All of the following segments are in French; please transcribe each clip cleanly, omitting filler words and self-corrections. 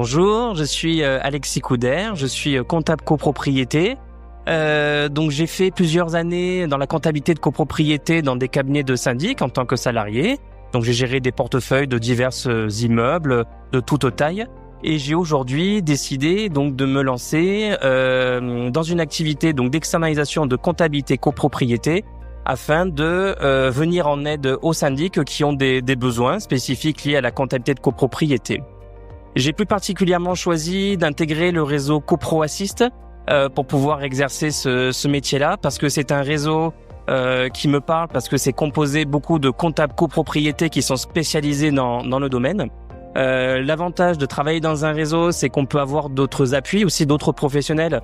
Bonjour, je suis Alexis Couder, je suis comptable copropriété. Donc j'ai fait plusieurs années dans la comptabilité de copropriété dans des cabinets de syndic en tant que salarié. Donc j'ai géré des portefeuilles de divers immeubles de toute taille. Et j'ai aujourd'hui décidé donc de me lancer dans une activité donc d'externalisation de comptabilité copropriété afin de venir en aide aux syndics qui ont des besoins spécifiques liés à la comptabilité de copropriété. J'ai plus particulièrement choisi d'intégrer le réseau CoProAssist pour pouvoir exercer ce métier-là parce que c'est un réseau qui me parle, parce que c'est composé beaucoup de comptables copropriétés qui sont spécialisés dans le domaine. L'avantage de travailler dans un réseau, c'est qu'on peut avoir d'autres appuis, aussi d'autres professionnels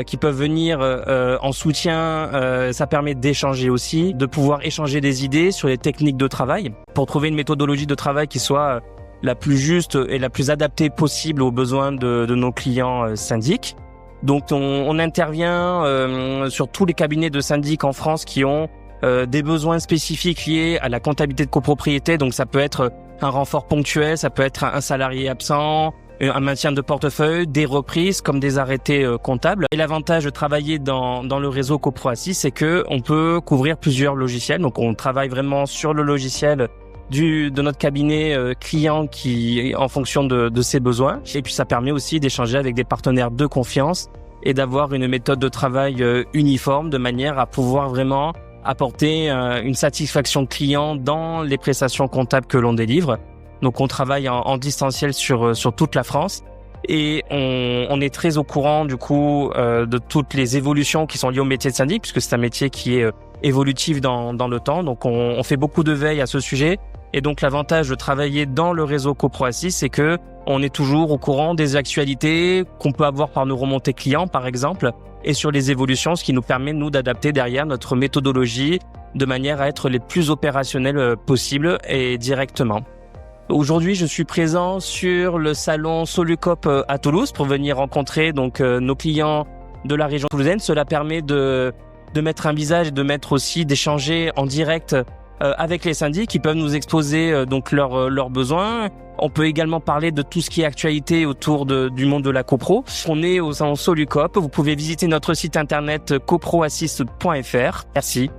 qui peuvent venir en soutien. Ça permet d'échanger aussi, de pouvoir échanger des idées sur les techniques de travail pour trouver une méthodologie de travail qui soit la plus juste et la plus adaptée possible aux besoins de nos clients syndics. Donc on intervient sur tous les cabinets de syndics en France qui ont des besoins spécifiques liés à la comptabilité de copropriété. Donc ça peut être un renfort ponctuel, ça peut être un salarié absent, un maintien de portefeuille, des reprises comme des arrêtés comptables. Et l'avantage de travailler dans le réseau CoProAssist, c'est que on peut couvrir plusieurs logiciels. Donc on travaille vraiment sur le logiciel de notre cabinet client qui en fonction de ses besoins. Et puis ça permet aussi d'échanger avec des partenaires de confiance et d'avoir une méthode de travail uniforme de manière à pouvoir vraiment apporter une satisfaction client dans les prestations comptables que l'on délivre. Donc on travaille en distanciel sur toute la France et on est très au courant du coup de toutes les évolutions qui sont liées au métier de syndic puisque c'est un métier qui est évolutif dans le temps. Donc on fait beaucoup de veille à ce sujet. Et donc l'avantage de travailler dans le réseau CoProAssist, c'est que on est toujours au courant des actualités qu'on peut avoir par nos remontées clients, par exemple, et sur les évolutions, ce qui nous permet, nous, d'adapter derrière notre méthodologie de manière à être les plus opérationnels possible et directement. Aujourd'hui, je suis présent sur le salon Solucop à Toulouse pour venir rencontrer donc nos clients de la région toulousaine. Cela permet de mettre un visage et de mettre aussi d'échanger en direct avec les syndics qui peuvent nous exposer donc leurs besoins. On peut également parler de tout ce qui est actualité autour du monde de la copro. On est au salon Solucop. Vous pouvez visiter notre site internet coproassist.fr. Merci.